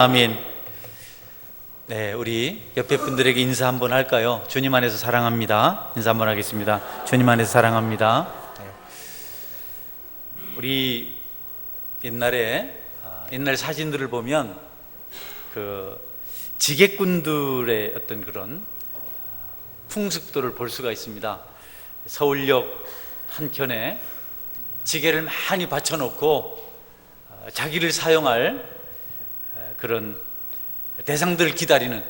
아멘. 네, 우리 옆에 분들에게 인사 한번 할까요? 주님 안에서 사랑합니다. 인사 한번 하겠습니다. 주님 안에서 사랑합니다. 네. 우리 옛날 사진들을 보면 그 지객꾼들의 어떤 그런 풍습도를 볼 수가 있습니다. 서울역 한켠에 지게를 많이 받쳐놓고 자기를 사용할 그런 대상들을 기다리는,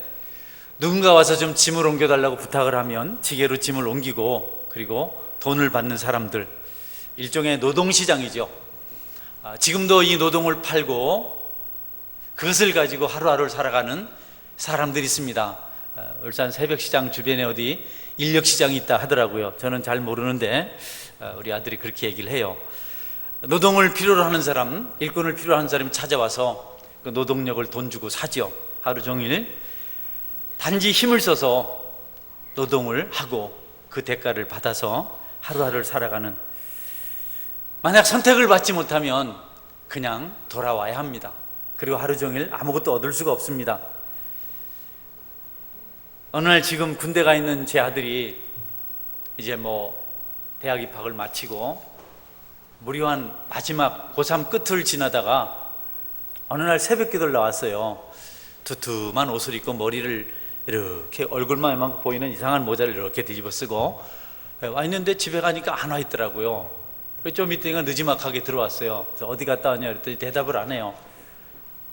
누군가 와서 좀 짐을 옮겨달라고 부탁을 하면 지게로 짐을 옮기고, 그리고 돈을 받는 사람들, 일종의 노동시장이죠. 지금도 이 노동을 팔고 그것을 가지고 하루하루를 살아가는 사람들이 있습니다. 울산 새벽시장 주변에 어디 인력시장이 있다 하더라고요. 저는 잘 모르는데 우리 아들이 그렇게 얘기를 해요. 노동을 필요로 하는 사람, 일꾼을 필요로 하는 사람이 찾아와서 그 노동력을 돈 주고 사죠. 하루 종일 단지 힘을 써서 노동을 하고 그 대가를 받아서 하루하루를 살아가는, 만약 선택을 받지 못하면 그냥 돌아와야 합니다. 그리고 하루 종일 아무것도 얻을 수가 없습니다. 어느 날 지금 군대 가 있는 제 아들이 이제 대학 입학을 마치고 무료한 마지막 고3 끝을 지나다가 어느 날 새벽 기도를 나왔어요. 두툼한 옷을 입고 머리를 이렇게 얼굴만 이만큼 보이는 이상한 모자를 이렇게 뒤집어 쓰고 와 있는데 집에 가니까 안 와 있더라고요. 좀 이따가 느지막하게 들어왔어요. 그래서 어디 갔다 왔냐 그랬더니 대답을 안 해요.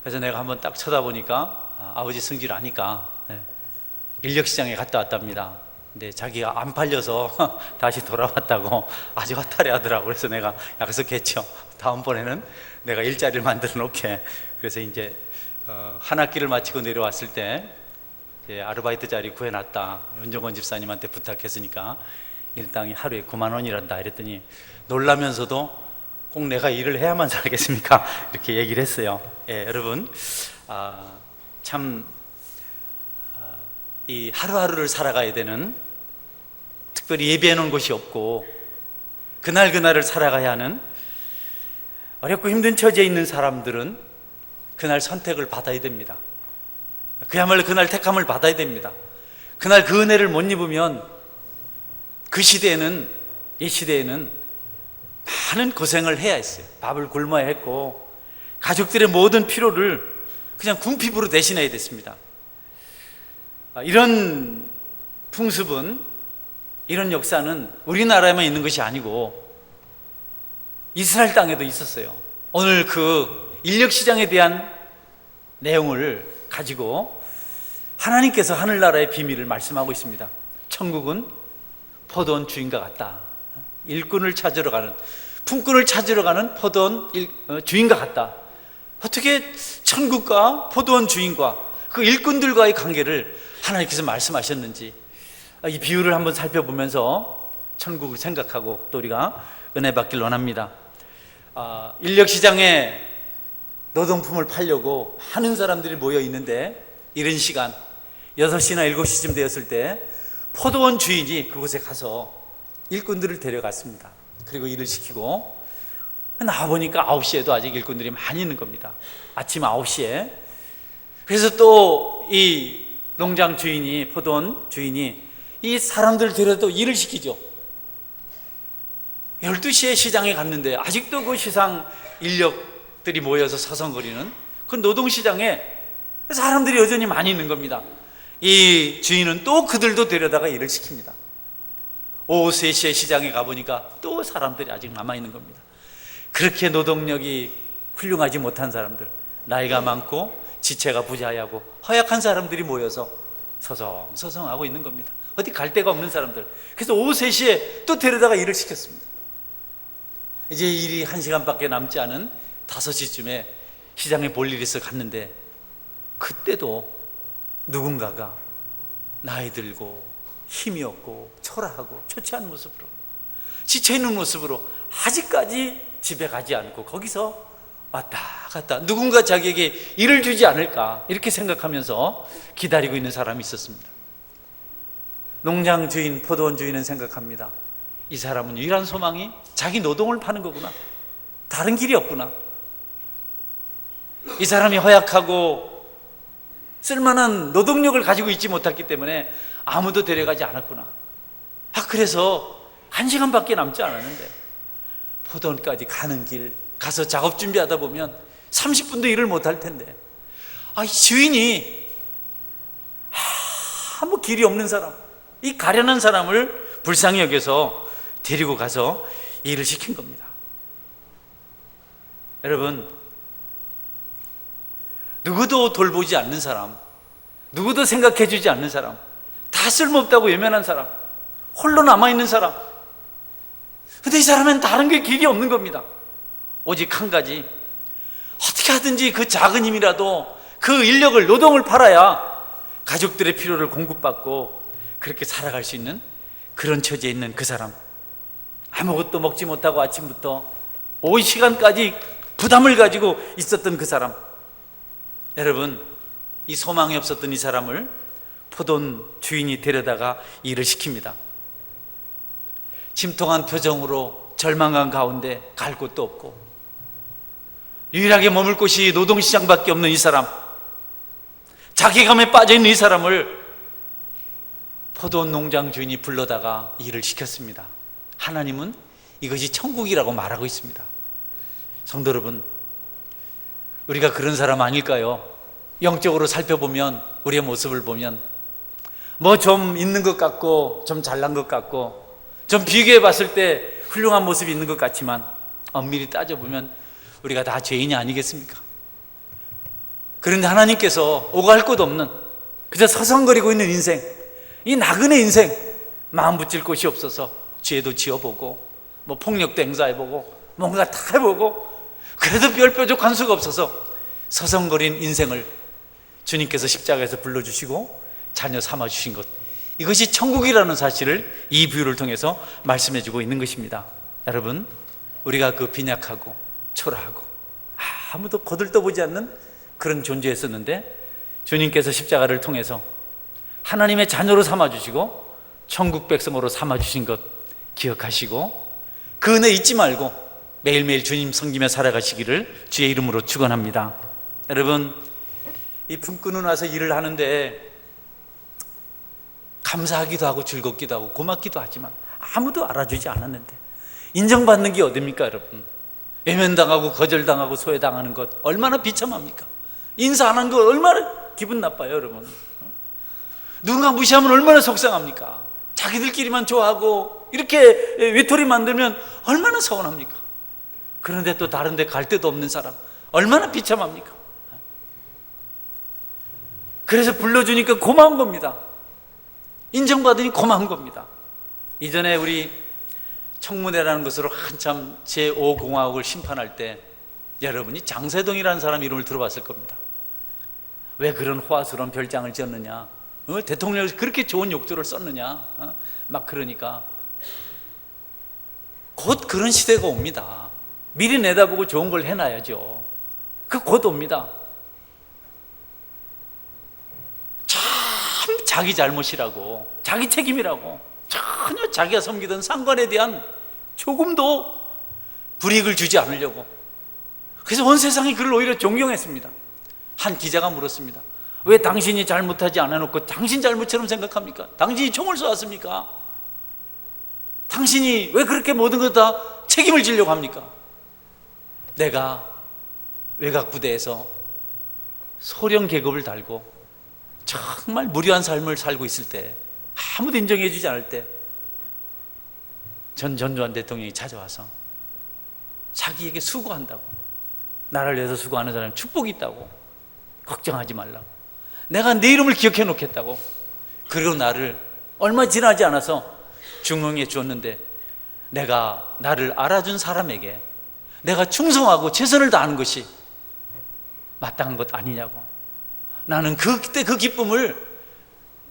그래서 내가 한번 딱 쳐다보니까 아버지 승질 아니까 인력시장에 갔다 왔답니다. 근데 자기가 안 팔려서 다시 돌아왔다고 아주 허탈해 하더라고요. 그래서 내가 약속했죠. 다음번에는 내가 일자리를 만들어 놓게. 그래서 이제 한 학기를 마치고 내려왔을 때 아르바이트 자리 구해놨다. 윤정원 집사님한테 부탁했으니까 일당이 하루에 9만 원이란다 이랬더니 놀라면서도 꼭 내가 일을 해야만 살겠습니까? 이렇게 얘기를 했어요. 여러분, 참 이 하루하루를 살아가야 되는, 특별히 예비해 놓은 곳이 없고 그날그날을 살아가야 하는 어렵고 힘든 처지에 있는 사람들은 그날 선택을 받아야 됩니다. 그야말로 그날 택함을 받아야 됩니다. 그날 그 은혜를 못 입으면 그 시대에는, 이 시대에는 많은 고생을 해야 했어요. 밥을 굶어야 했고 가족들의 모든 필요를 그냥 궁핍으로 대신해야 됐습니다. 이런 풍습은, 이런 역사는 우리나라에만 있는 것이 아니고 이스라엘 땅에도 있었어요. 오늘 그 인력시장에 대한 내용을 가지고 하나님께서 하늘나라의 비밀을 말씀하고 있습니다. 천국은 포도원 주인과 같다. 일꾼을 찾으러 가는, 품꾼을 찾으러 가는 포도원 주인과 같다. 어떻게 천국과 포도원 주인과 그 일꾼들과의 관계를 하나님께서 말씀하셨는지, 이 비유를 한번 살펴보면서 천국을 생각하고 또 우리가 은혜 받길 원합니다. 인력시장에 노동품을 팔려고 많은 사람들이 모여 있는데, 이른 시간 6시나 7시쯤 되었을 때 포도원 주인이 그곳에 가서 일꾼들을 데려갔습니다. 그리고 일을 시키고 나와보니까 9시에도 아직 일꾼들이 많이 있는 겁니다. 아침 9시에. 그래서 또 이 농장 주인이, 포도원 주인이 이 사람들을 데려다 일을 시키죠. 12시에 시장에 갔는데 아직도 그 시상 인력들이 모여서 서성거리는 그 노동시장에 사람들이 여전히 많이 있는 겁니다. 이 주인은 또 그들도 데려다가 일을 시킵니다. 오후 3시에 시장에 가보니까 또 사람들이 아직 남아있는 겁니다. 그렇게 노동력이 훌륭하지 못한 사람들, 나이가 많고 지체가 부자하고 허약한 사람들이 모여서 서성서성하고 있는 겁니다. 어디 갈 데가 없는 사람들. 그래서 오후 3시에 또 데려다가 일을 시켰습니다. 이제 일이 1시간밖에 남지 않은 5시쯤에 시장에 볼 일이 있어 갔는데, 그때도 누군가가 나이 들고 힘이 없고 초라하고 초췌한 모습으로, 지쳐있는 모습으로 아직까지 집에 가지 않고 거기서 왔다 갔다, 누군가 자기에게 일을 주지 않을까 이렇게 생각하면서 기다리고 있는 사람이 있었습니다. 농장 주인, 포도원 주인은 생각합니다. 이 사람은 유일한 소망이 자기 노동을 파는 거구나. 다른 길이 없구나. 이 사람이 허약하고 쓸만한 노동력을 가지고 있지 못했기 때문에 아무도 데려가지 않았구나. 그래서 1시간밖에 남지 않았는데 포도원까지 가는 길 가서 작업 준비하다 보면 30분도 일을 못할 텐데 이 주인이 아무 길이 없는 사람, 이 가련한 사람을 불쌍히 여겨서 데리고 가서 일을 시킨 겁니다. 여러분, 누구도 돌보지 않는 사람, 누구도 생각해 주지 않는 사람, 다 쓸모없다고 외면한 사람, 홀로 남아있는 사람. 근데 이 사람은 다른 게 길이 없는 겁니다. 오직 한 가지, 어떻게 하든지 그 작은 힘이라도 그 인력을, 노동을 팔아야 가족들의 필요를 공급받고 그렇게 살아갈 수 있는 그런 처지에 있는 그 사람. 아무것도 먹지 못하고 아침부터 오후 시간까지 부담을 가지고 있었던 그 사람. 여러분, 이 소망이 없었던 이 사람을 포도원 주인이 데려다가 일을 시킵니다. 침통한 표정으로 절망한 가운데 갈 곳도 없고 유일하게 머물 곳이 노동시장밖에 없는 이 사람, 자괴감에 빠져있는 이 사람을 포도원 농장 주인이 불러다가 일을 시켰습니다. 하나님은 이것이 천국이라고 말하고 있습니다. 성도 여러분, 우리가 그런 사람 아닐까요? 영적으로 살펴보면, 우리의 모습을 보면 뭐 좀 있는 것 같고 좀 잘난 것 같고 좀 비교해 봤을 때 훌륭한 모습이 있는 것 같지만 엄밀히 따져보면 우리가 다 죄인이 아니겠습니까? 그런데 하나님께서 오갈 곳 없는 그저 서성거리고 있는 인생, 이 나그네 인생, 마음 붙일 곳이 없어서 죄도 지어보고 뭐 폭력도 행사해보고 뭔가 다 해보고 그래도 뼈족한 수가 없어서 서성거린 인생을 주님께서 십자가에서 불러주시고 자녀 삼아주신 것, 이것이 천국이라는 사실을 이 비유를 통해서 말씀해주고 있는 것입니다. 여러분, 우리가 그 빈약하고 초라하고 아무도 거들떠보지 않는 그런 존재였었는데 주님께서 십자가를 통해서 하나님의 자녀로 삼아주시고 천국 백성으로 삼아주신 것 기억하시고 그 은혜 잊지 말고 매일매일 주님 섬기며 살아가시기를 주의 이름으로 축원합니다. 여러분, 이 품꾼은 와서 일을 하는데 감사하기도 하고 즐겁기도 하고 고맙기도 하지만 아무도 알아주지 않았는데 인정받는 게 어딥니까? 여러분, 외면당하고 거절당하고 소외당하는 것 얼마나 비참합니까? 인사 안 한 거 얼마나 기분 나빠요. 여러분, 누군가 무시하면 얼마나 속상합니까? 자기들끼리만 좋아하고 이렇게 외톨이 만들면 얼마나 서운합니까? 그런데 또 다른 데 갈 데도 없는 사람 얼마나 비참합니까? 그래서 불러주니까 고마운 겁니다. 인정받으니 고마운 겁니다. 이전에 우리 청문회라는 것으로 한참 제5공화국을 심판할 때 여러분이 장세동이라는 사람 이름을 들어봤을 겁니다. 왜 그런 호화스러운 별장을 지었느냐, 대통령이 그렇게 좋은 욕조를 썼느냐, 막 그러니까 곧 그런 시대가 옵니다. 미리 내다보고 좋은 걸 해놔야죠. 그 곧 옵니다. 참 자기 잘못이라고, 자기 책임이라고 전혀 자기가 섬기던 상관에 대한 조금도 불이익을 주지 않으려고, 그래서 온 세상이 그를 오히려 존경했습니다. 한 기자가 물었습니다. 왜 당신이 잘못하지 않아놓고 당신 잘못처럼 생각합니까? 당신이 총을 쏘았습니까? 당신이 왜 그렇게 모든 것 다 책임을 지려고 합니까? 내가 외곽 부대에서 소령 계급을 달고 정말 무료한 삶을 살고 있을 때, 아무도 인정해 주지 않을 때 전 전두환 대통령이 찾아와서 자기에게 수고한다고, 나를 위해서 수고하는 사람은 축복이 있다고, 걱정하지 말라고, 내가 네 이름을 기억해 놓겠다고, 그리고 나를 얼마 지나지 않아서 중흥해 주었는데 내가 나를 알아준 사람에게 내가 충성하고 최선을 다하는 것이 마땅한 것 아니냐고. 나는 그때 그 기쁨을,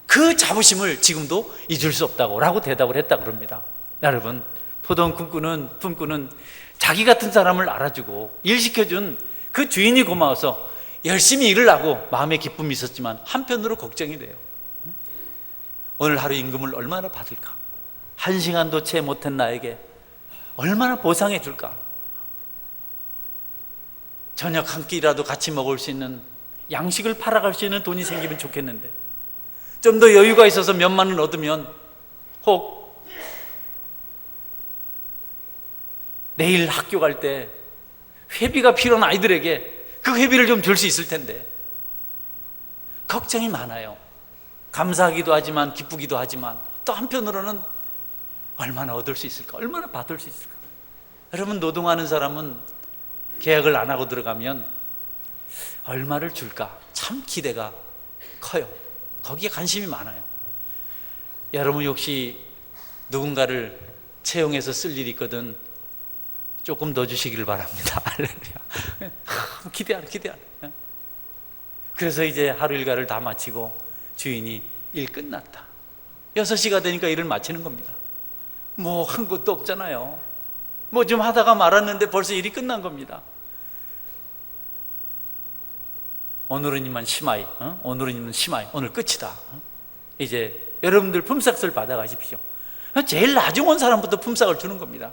그 자부심을 지금도 잊을 수 없다고 라고 대답을 했다 그럽니다. 여러분, 포도원 품꾼은 자기 같은 사람을 알아주고 일 시켜준 그 주인이 고마워서 열심히 일을 하고 마음의 기쁨이 있었지만 한편으로 걱정이 돼요. 오늘 하루 임금을 얼마나 받을까? 1시간도 채 못한 나에게 얼마나 보상해 줄까? 저녁 한 끼라도 같이 먹을 수 있는 양식을 팔아갈 수 있는 돈이 생기면 좋겠는데, 좀 더 여유가 있어서 몇만 원 얻으면 혹 내일 학교 갈 때 회비가 필요한 아이들에게 그 회비를 좀 줄 수 있을 텐데 걱정이 많아요. 감사하기도 하지만 기쁘기도 하지만 또 한편으로는 얼마나 얻을 수 있을까, 얼마나 받을 수 있을까. 여러분, 노동하는 사람은 계약을 안 하고 들어가면 얼마를 줄까 참 기대가 커요. 거기에 관심이 많아요. 여러분 혹시 누군가를 채용해서 쓸 일이 있거든 조금 더 주시기를 바랍니다. 기대하는. 그래서 이제 하루 일과를 다 마치고 주인이 일 끝났다, 6시가 되니까 일을 마치는 겁니다. 뭐 한 것도 없잖아요. 뭐 좀 하다가 말았는데 벌써 일이 끝난 겁니다. 오늘은 이만 시마이, 오늘 끝이다. 이제 여러분들 품삯을 받아가십시오. 제일 나중 온 사람부터 품삯을 주는 겁니다.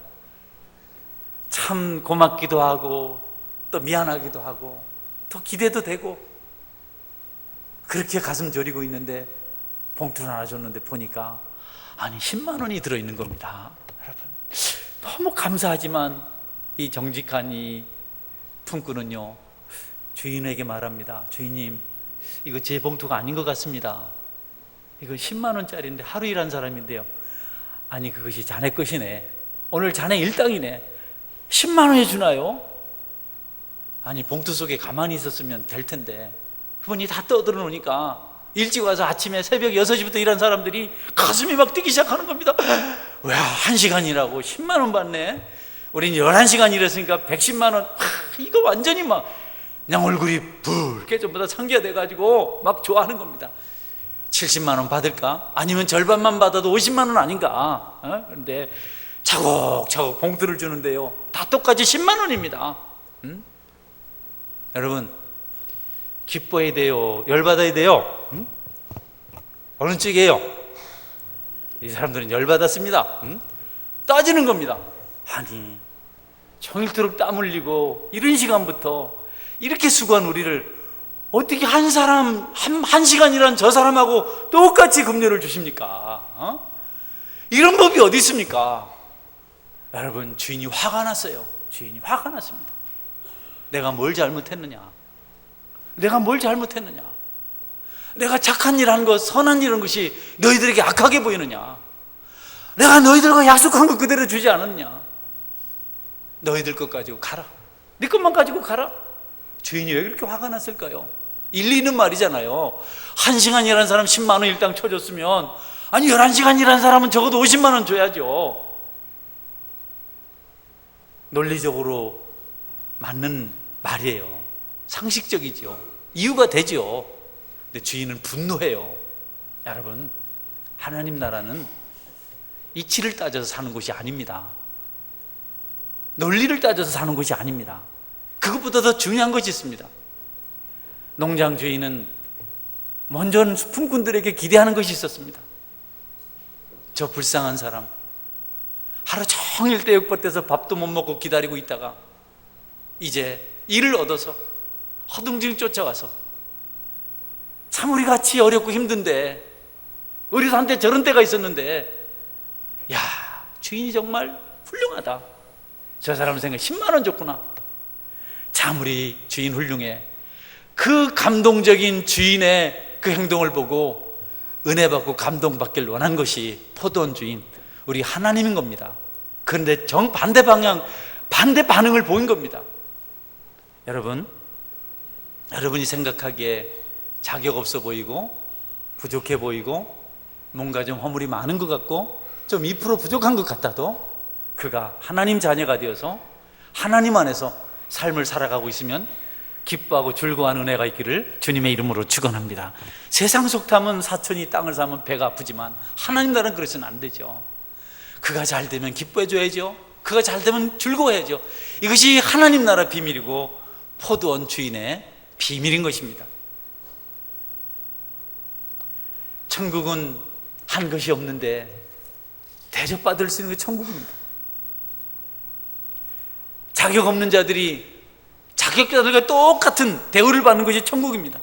참 고맙기도 하고 또 미안하기도 하고 또 기대도 되고, 그렇게 가슴 저리고 있는데 봉투를 하나 줬는데 보니까 아니 10만 원이 들어있는 겁니다. 여러분, 너무 감사하지만 이 정직한 이 품꾼은요 주인에게 말합니다. 주인님, 이거 제 봉투가 아닌 것 같습니다. 이거 10만 원짜리인데 하루 일한 사람인데요. 아니 그것이 자네 것이네. 오늘 자네 일당이네. 10만 원에 주나요? 아니 봉투 속에 가만히 있었으면 될 텐데. 그분이 다 떠들어 놓으니까 일찍 와서 아침에 새벽 6시부터 일한 사람들이 가슴이 막 뛰기 시작하는 겁니다. 와, 1시간이라고 10만 원 받네. 우린 11시간 일했으니까 110만 원. 이거 완전히 막 그냥 얼굴이 붉게 전부 다 상기가 돼가지고 막 좋아하는 겁니다. 70만 원 받을까? 아니면 절반만 받아도 50만 원 아닌가? 그런데 차곡차곡 봉투를 주는데요, 다 똑같이 10만 원입니다. 여러분, 기뻐야 돼요? 열받아야 돼요? 어느 쪽이에요? 이 사람들은 열받았습니다. 따지는 겁니다. 아니 종일토록 땀 흘리고 이런 시간부터 이렇게 수고한 우리를 어떻게 한 사람 한 시간이란 저 사람하고 똑같이 급료를 주십니까? 이런 법이 어디 있습니까? 여러분, 주인이 화가 났어요. 주인이 화가 났습니다. 내가 뭘 잘못했느냐? 내가 착한 일 한 것, 선한 일 한 것이 너희들에게 악하게 보이느냐? 내가 너희들과 약속한 것 그대로 주지 않았냐? 너희들 것 가지고 가라. 네 것만 가지고 가라. 주인이 왜 그렇게 화가 났을까요? 일리 있는 말이잖아요. 1시간 일한 사람 10만 원 일당 쳐줬으면, 아니 11시간 일한 사람은 적어도 50만 원 줘야죠. 논리적으로 맞는 말이에요. 상식적이죠. 이유가 되죠. 근데 주인은 분노해요. 여러분, 하나님 나라는 이치를 따져서 사는 곳이 아닙니다. 논리를 따져서 사는 곳이 아닙니다. 그것보다 더 중요한 것이 있습니다. 농장 주인은 먼저 품꾼들에게 기대하는 것이 있었습니다. 저 불쌍한 사람, 하루 종일 떼역버텨서 밥도 못 먹고 기다리고 있다가 이제 일을 얻어서 허둥지둥 쫓아와서, 참 우리 같이 어렵고 힘든데, 우리도 한때 저런 때가 있었는데, 야, 주인이 정말 훌륭하다. 저 사람 생각 10만 원 줬구나. 참 우리 주인 훌륭해. 그 감동적인 주인의 그 행동을 보고 은혜 받고 감동받길 원한 것이 포도원 주인, 우리 하나님인 겁니다. 그런데 정반대 방향, 반대 반응을 보인 겁니다. 여러분이 생각하기에 자격 없어 보이고 부족해 보이고 뭔가 좀 허물이 많은 것 같고 좀 2% 부족한 것 같아도, 그가 하나님 자녀가 되어서 하나님 안에서 삶을 살아가고 있으면 기뻐하고 즐거워하는 은혜가 있기를 주님의 이름으로 축원합니다. 세상 속담은 사촌이 땅을 사면 배가 아프지만 하나님 나라는 그래서는 안 되죠. 그가 잘 되면 기뻐해 줘야죠. 그가 잘 되면 즐거워해야죠. 이것이 하나님 나라 비밀이고 포도원 주인의 비밀인 것입니다. 천국은 한 것이 없는데 대접받을 수 있는 게 천국입니다. 자격 없는 자들이 자격자들과 똑같은 대우를 받는 것이 천국입니다.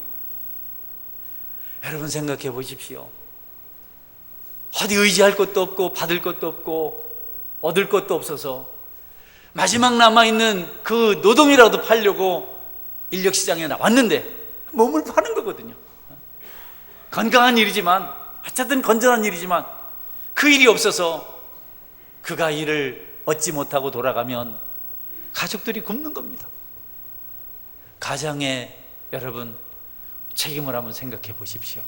여러분 생각해 보십시오. 어디 의지할 것도 없고 받을 것도 없고 얻을 것도 없어서 마지막 남아있는 그 노동이라도 팔려고 인력시장에 나왔는데 몸을 파는 거거든요. 건강한 일이지만, 어쨌든 건전한 일이지만 그 일이 없어서 그가 일을 얻지 못하고 돌아가면 가족들이 굶는 겁니다. 가장에 여러분 책임을 한번 생각해 보십시오.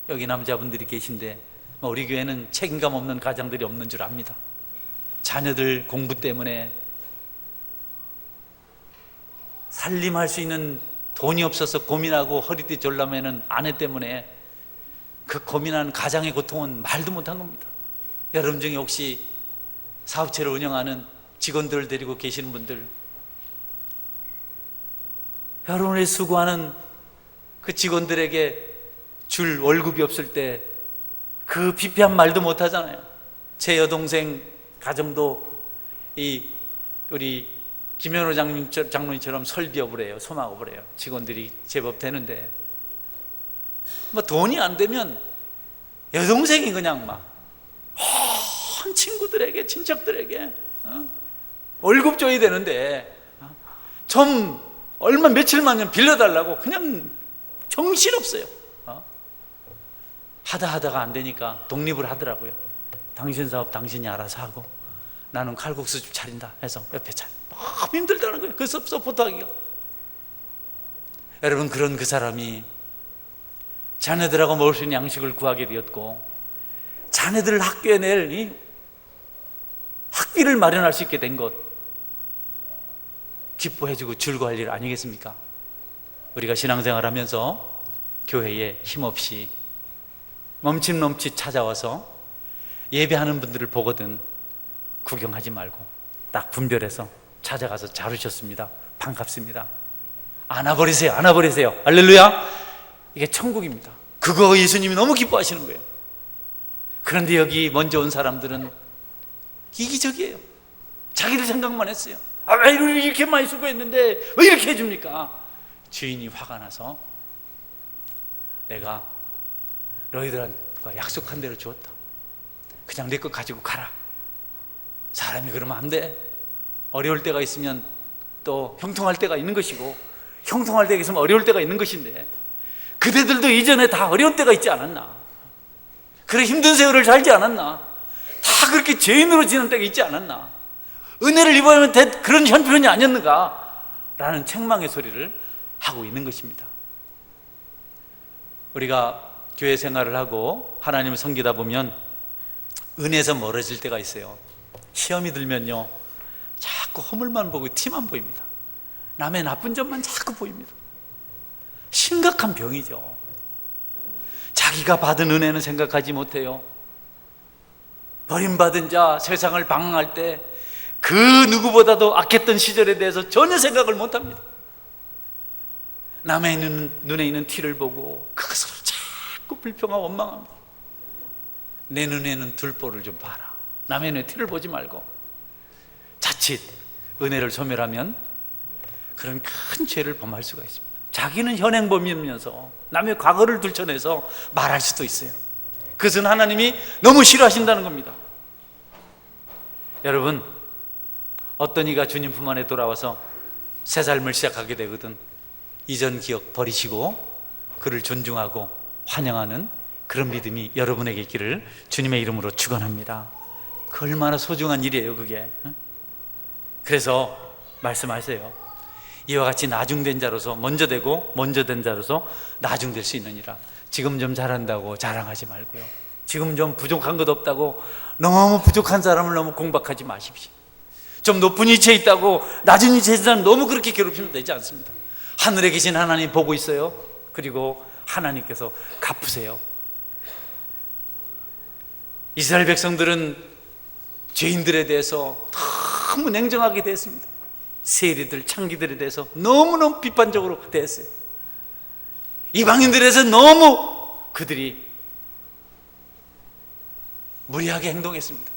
여기 남자분들이 계신데 우리 교회는 책임감 없는 가장들이 없는 줄 압니다. 자녀들 공부 때문에 살림할 수 있는 돈이 없어서 고민하고 허리띠 졸라매는 아내 때문에 그 고민하는 가장의 고통은 말도 못한 겁니다. 여러분 중에 혹시 사업체를 운영하는 직원들을 데리고 계시는 분들, 여러분의 수고하는 그 직원들에게 줄 월급이 없을 때 그 비피한 말도 못 하잖아요. 제 여동생 가정도 우리 김현호 장로님처럼 설비업을 해요. 소막업을 해요. 직원들이 제법 되는데 돈이 안 되면 여동생이 그냥 친구들에게, 친척들에게 월급 줘야 되는데 좀 얼마 며칠만 빌려달라고 그냥 정신없어요. 하다가 안 되니까 독립을 하더라고요. 당신 사업 당신이 알아서 하고 나는 칼국수집 차린다 해서 옆에 너무 힘들다는 거예요. 그 서포트하기가. 여러분, 그런 그 사람이 자녀들하고 먹을 수 있는 양식을 구하게 되었고 자녀들을 학교에 낼 이 학비를 마련할 수 있게 된 것, 기뻐해주고 즐거워할 일 아니겠습니까? 우리가 신앙생활하면서 교회에 힘없이 멈칫멈칫 찾아와서 예배하는 분들을 보거든 구경하지 말고 딱 분별해서 찾아가서 잘 오셨습니다, 반갑습니다, 안아버리세요, 안아버리세요. 할렐루야. 이게 천국입니다. 그거 예수님이 너무 기뻐하시는 거예요. 그런데 여기 먼저 온 사람들은 이기적이에요. 자기들 생각만 했어요. 왜 이렇게 많이 수고했는데 왜 이렇게 해줍니까? 주인이 화가 나서 내가 너희들한테 약속한 대로 주었다. 그냥 내 것 가지고 가라. 사람이 그러면 안 돼. 어려울 때가 있으면 또 형통할 때가 있는 것이고, 형통할 때가 있으면 어려울 때가 있는 것인데 그대들도 이전에 다 어려운 때가 있지 않았나? 그래 힘든 세월을 살지 않았나? 다 그렇게 죄인으로 지는 때가 있지 않았나? 은혜를 입어야만 그런 형편이 아니었는가? 라는 책망의 소리를 하고 있는 것입니다. 우리가 교회 생활을 하고 하나님을 섬기다 보면 은혜에서 멀어질 때가 있어요. 시험이 들면요 자꾸 허물만 보고 티만 보입니다. 남의 나쁜 점만 자꾸 보입니다. 심각한 병이죠. 자기가 받은 은혜는 생각하지 못해요. 버림받은 자, 세상을 방황할 때 그 누구보다도 악했던 시절에 대해서 전혀 생각을 못합니다. 남의 눈에 있는 티를 보고 그것으로 자꾸 불평하고 원망합니다. 내 눈에는 둘보를 좀 봐라. 남의 눈에 티를 보지 말고. 자칫 은혜를 소멸하면 그런 큰 죄를 범할 수가 있습니다. 자기는 현행범이면서 남의 과거를 들춰내서 말할 수도 있어요. 그것은 하나님이 너무 싫어하신다는 겁니다. 여러분, 어떤 이가 주님 품 안에 돌아와서 새 삶을 시작하게 되거든 이전 기억 버리시고 그를 존중하고 환영하는 그런 믿음이 여러분에게 있기를 주님의 이름으로 축원합니다. 그 얼마나 소중한 일이에요 그게. 그래서 말씀하세요. 이와 같이 나중된 자로서 먼저 되고 먼저 된 자로서 나중될 수 있느니라. 지금 좀 잘한다고 자랑하지 말고요, 지금 좀 부족한 것 없다고 너무 부족한 사람을 너무 공박하지 마십시오. 좀 높은 위치에 있다고 낮은 위치에 있는 사람 너무 그렇게 괴롭히면 되지 않습니다. 하늘에 계신 하나님 보고 있어요. 그리고 하나님께서 갚으세요. 이스라엘 백성들은 죄인들에 대해서 너무 냉정하게 대했습니다. 세리들, 창기들에 대해서 너무너무 비판적으로 대했어요. 이방인들에 대해서 너무 그들이 무리하게 행동했습니다.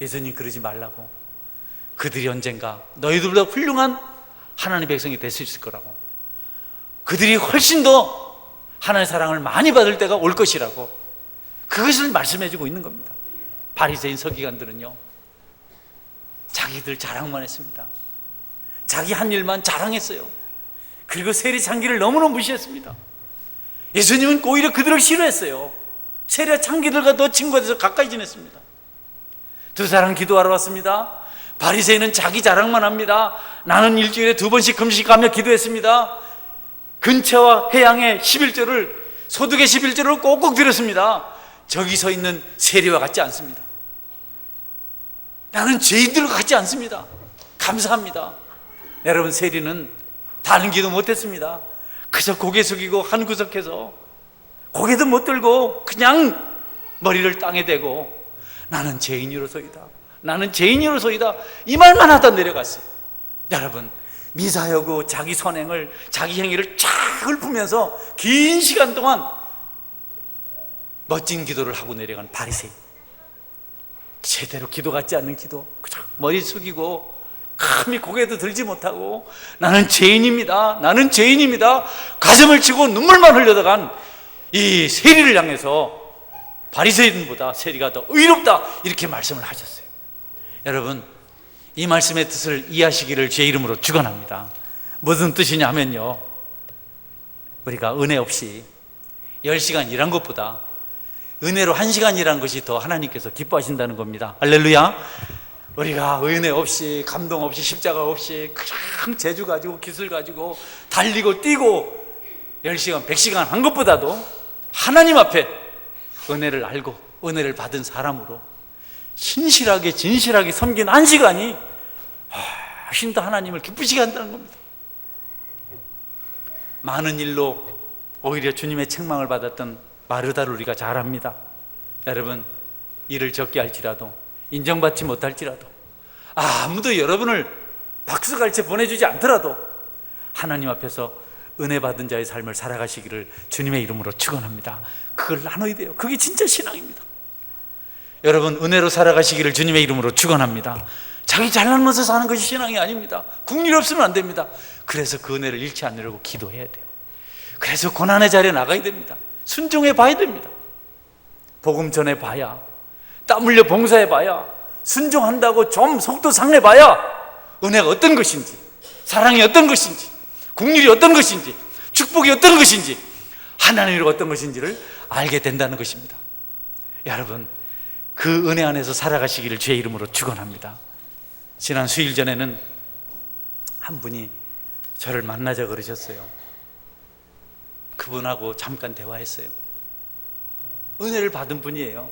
예수님 그러지 말라고. 그들이 언젠가 너희들보다 훌륭한 하나님의 백성이 될 수 있을 거라고. 그들이 훨씬 더 하나님의 사랑을 많이 받을 때가 올 것이라고, 그것을 말씀해주고 있는 겁니다. 바리새인 서기관들은요, 자기들 자랑만 했습니다. 자기 한 일만 자랑했어요. 그리고 세리 창기를 너무너무 무시했습니다. 예수님은 오히려 그들을 싫어했어요. 세리와 창기들과 더 친구가 돼서 가까이 지냈습니다. 두 사람 기도하러 왔습니다. 바리새인은 자기 자랑만 합니다. 나는 일주일에 2번씩 금식하며 기도했습니다. 근처와 해양의 11조를, 소득의 11조를 꼭꼭 드렸습니다. 저기 서 있는 세리와 같지 않습니다. 나는 죄인들과 같지 않습니다. 감사합니다. 여러분, 세리는 다른 기도 못했습니다. 그저 고개 숙이고 한 구석에서 고개도 못 들고 그냥 머리를 땅에 대고 나는 죄인으로서이다, 나는 죄인으로서이다, 이 말만 하다 내려갔어요. 여러분, 미사여고 자기 선행을, 자기 행위를 쫙 읊으면서 긴 시간 동안 멋진 기도를 하고 내려간 바리새인, 제대로 기도 같지 않는 기도, 그냥 머리 숙이고 감히 고개도 들지 못하고 나는 죄인입니다, 나는 죄인입니다, 가슴을 치고 눈물만 흘려다간 이 세리를 향해서 바리새인보다 세리가 더 의롭다, 이렇게 말씀을 하셨어요. 여러분, 이 말씀의 뜻을 이해하시기를 주의 이름으로 축원합니다. 무슨 뜻이냐면요, 우리가 은혜 없이 10시간 일한 것보다 은혜로 1시간 일한 것이 더 하나님께서 기뻐하신다는 겁니다. 할렐루야. 우리가 은혜 없이, 감동 없이, 십자가 없이 그냥 재주 가지고 기술 가지고 달리고 뛰고 10시간 100시간 한 것보다도 하나님 앞에 은혜를 알고 은혜를 받은 사람으로 신실하게 진실하게 섬긴 1시간이 훨씬 더 하나님을 기쁘시게 한다는 겁니다. 많은 일로 오히려 주님의 책망을 받았던 마르다를 우리가 잘 압니다. 여러분, 일을 적게 할지라도, 인정받지 못할지라도, 아무도 여러분을 박수갈채 보내주지 않더라도 하나님 앞에서 은혜 받은 자의 삶을 살아가시기를 주님의 이름으로 축원합니다. 그걸 나눠야 돼요. 그게 진짜 신앙입니다. 여러분, 은혜로 살아가시기를 주님의 이름으로 축원합니다. 자기 잘나면서 사는 것이 신앙이 아닙니다. 국률이 없으면 안 됩니다. 그래서 그 은혜를 잃지 않으려고 기도해야 돼요. 그래서 고난의 자리에 나가야 됩니다. 순종해 봐야 됩니다. 복음 전해 봐야, 땀 흘려 봉사해 봐야, 순종한다고 좀 속도 상해 봐야 은혜가 어떤 것인지, 사랑이 어떤 것인지, 국률이 어떤 것인지, 축복이 어떤 것인지, 하나님이 어떤 것인지를 알게 된다는 것입니다. 여러분, 그 은혜 안에서 살아가시기를 주의 이름으로 축원합니다. 지난 수일 전에는 한 분이 저를 만나자 그러셨어요. 그분하고 잠깐 대화했어요. 은혜를 받은 분이에요.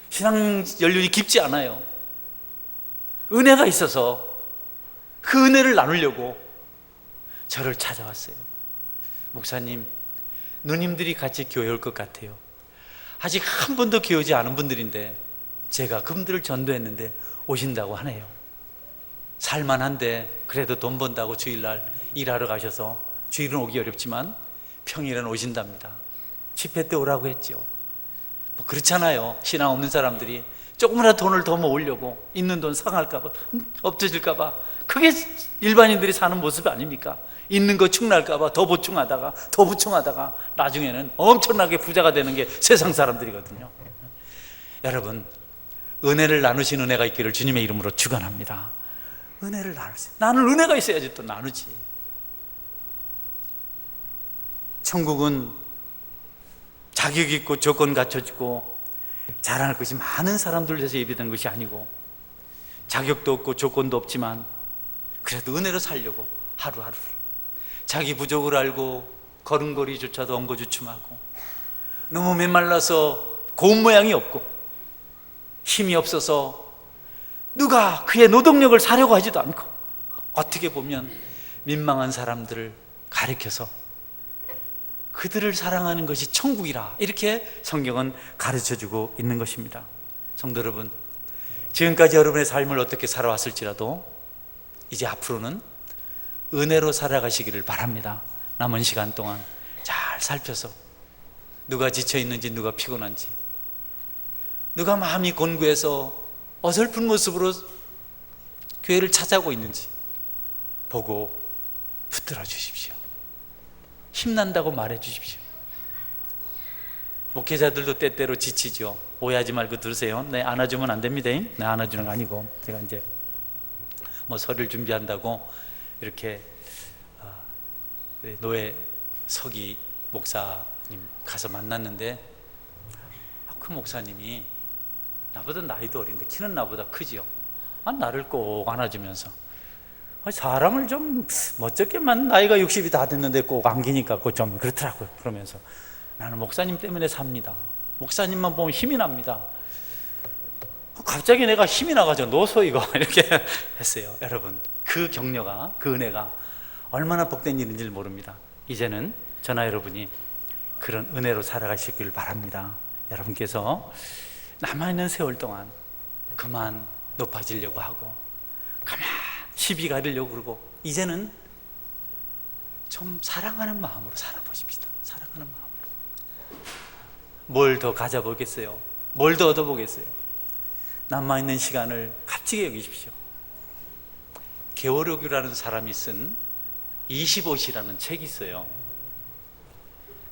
신앙 연륜이 깊지 않아요. 은혜가 있어서 그 은혜를 나누려고 저를 찾아왔어요. 목사님, 누님들이 같이 교회 올 것 같아요. 아직 한 번도 교회 오지 않은 분들인데 제가 그분들을 전도했는데 오신다고 하네요. 살만한데 그래도 돈 번다고 주일날 일하러 가셔서, 주일은 오기 어렵지만 평일에는 오신답니다. 집회 때 오라고 했죠. 뭐 그렇잖아요. 신앙 없는 사람들이 조금이라도 돈을 더 모으려고, 있는 돈 상할까봐, 없어질까봐, 그게 일반인들이 사는 모습 아닙니까? 있는 거 축날까봐 더 보충하다가 더 부충하다가 나중에는 엄청나게 부자가 되는 게 세상 사람들이거든요. 여러분, 은혜를 나누신 은혜가 있기를 주님의 이름으로 축원합니다. 은혜를 나누세요. 나는 은혜가 있어야지 또 나누지. 천국은 자격 있고 조건 갖춰지고 자랑할 것이 많은 사람들 위해서 예비된 것이 아니고, 자격도 없고 조건도 없지만 그래도 은혜로 살려고 하루하루 자기 부족을 알고 걸음걸이조차도 엉거주춤하고, 너무 메말라서 고운 모양이 없고 힘이 없어서 누가 그의 노동력을 사려고 하지도 않고, 어떻게 보면 민망한 사람들을 가리켜서 그들을 사랑하는 것이 천국이라, 이렇게 성경은 가르쳐주고 있는 것입니다. 성도 여러분, 지금까지 여러분의 삶을 어떻게 살아왔을지라도 이제 앞으로는 은혜로 살아가시기를 바랍니다. 남은 시간 동안 잘 살펴서 누가 지쳐있는지, 누가 피곤한지, 누가 마음이 곤고해서 어설픈 모습으로 교회를 찾아오고 있는지 보고 붙들어 주십시오. 힘난다고 말해 주십시오. 목회자들도 때때로 지치죠. 오해하지 말고 들으세요. 네, 안아주면 안 됩니다. 네, 안아주는 거 아니고, 제가 이제 뭐 설을 준비한다고 이렇게 노예 서기 목사님 가서 만났는데, 그 목사님이 나보다 나이도 어린데 키는 나보다 크지요. 나를 꼭 안아주면서, 사람을 좀 멋쩍게만 나이가 60이 다 됐는데 꼭 안기니까 그거 좀 그렇더라고요. 그러면서 나는 목사님 때문에 삽니다. 목사님만 보면 힘이 납니다. 갑자기 내가 힘이 나가지고 노소 이거 이렇게 했어요. 여러분, 그 격려가, 그 은혜가 얼마나 복된 일인지 모릅니다. 이제는 저나 여러분이 그런 은혜로 살아가시길 바랍니다. 여러분께서 남아있는 세월 동안 그만 높아지려고 하고 가만 시비 가리려고 그러고, 이제는 좀 사랑하는 마음으로 살아보십시다. 사랑하는 마음으로. 뭘 더 가져보겠어요? 뭘 더 얻어보겠어요? 남아있는 시간을 값지게 여기십시오. 게오르기라는 사람이 쓴 25시라는 책이 있어요.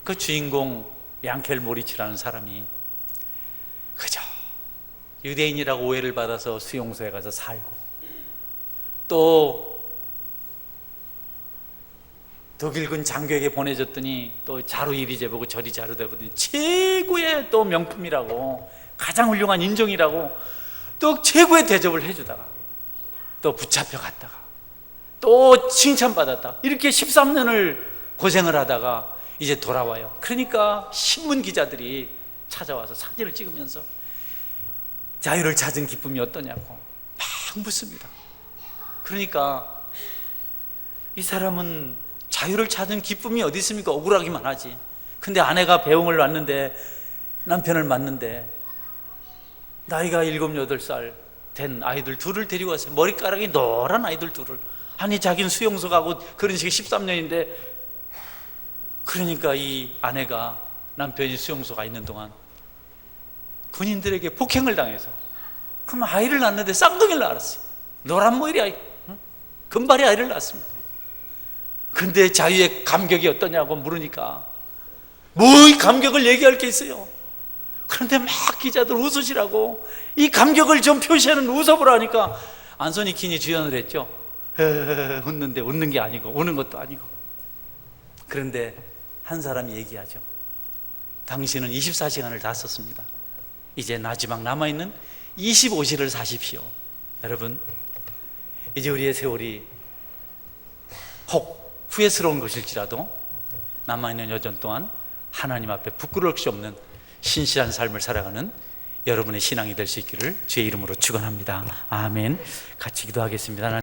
그 주인공 양켈 모리츠라는 사람이 그저 유대인이라고 오해를 받아서 수용소에 가서 살고, 또 독일군 장교에게 보내줬더니 또 자루 이리 재보고 저리 자루 대보더니 최고의 또 명품이라고, 가장 훌륭한 인종이라고 또 최고의 대접을 해주다가 또 붙잡혀 갔다가 또 칭찬받았다, 이렇게 13년을 고생을 하다가 이제 돌아와요. 그러니까 신문 기자들이 찾아와서 사진을 찍으면서 자유를 찾은 기쁨이 어떠냐고 막 묻습니다. 그러니까 이 사람은 자유를 찾은 기쁨이 어디 있습니까? 억울하기만 하지. 근데 아내가 배웅을 왔는데, 남편을 만는데 나이가 7, 8살 된 아이들 둘을 데리고 왔어요. 머리카락이 노란 아이들 둘을. 아니, 자기는 수용소 가고 그런 식이 13년인데, 그러니까 이 아내가, 남편이 수용소 가 있는 동안 군인들에게 폭행을 당해서, 그럼 아이를 낳았는데 쌍둥이를 낳았어요. 노란 머리 아이, 금발의 아이를 낳았습니다. 근데 자유의 감격이 어떠냐고 물으니까 뭐 이 감격을 얘기할 게 있어요. 그런데 막 기자들 웃으시라고 이 감격을 좀 표시하는 웃어보라 하니까 안소니 킨이 주연을 했죠. 웃는데 웃는 게 아니고 우는 것도 아니고. 그런데 한 사람이 얘기하죠. 당신은 24시간을 다 썼습니다. 이제 마지막 남아있는 25시를 사십시오. 여러분, 이제 우리의 세월이 혹 후회스러운 것일지라도 남아있는 여정 동안 하나님 앞에 부끄러울 것이 없는 신실한 삶을 살아가는 여러분의 신앙이 될 수 있기를 주의 이름으로 축원합니다. 아멘. 같이 기도하겠습니다.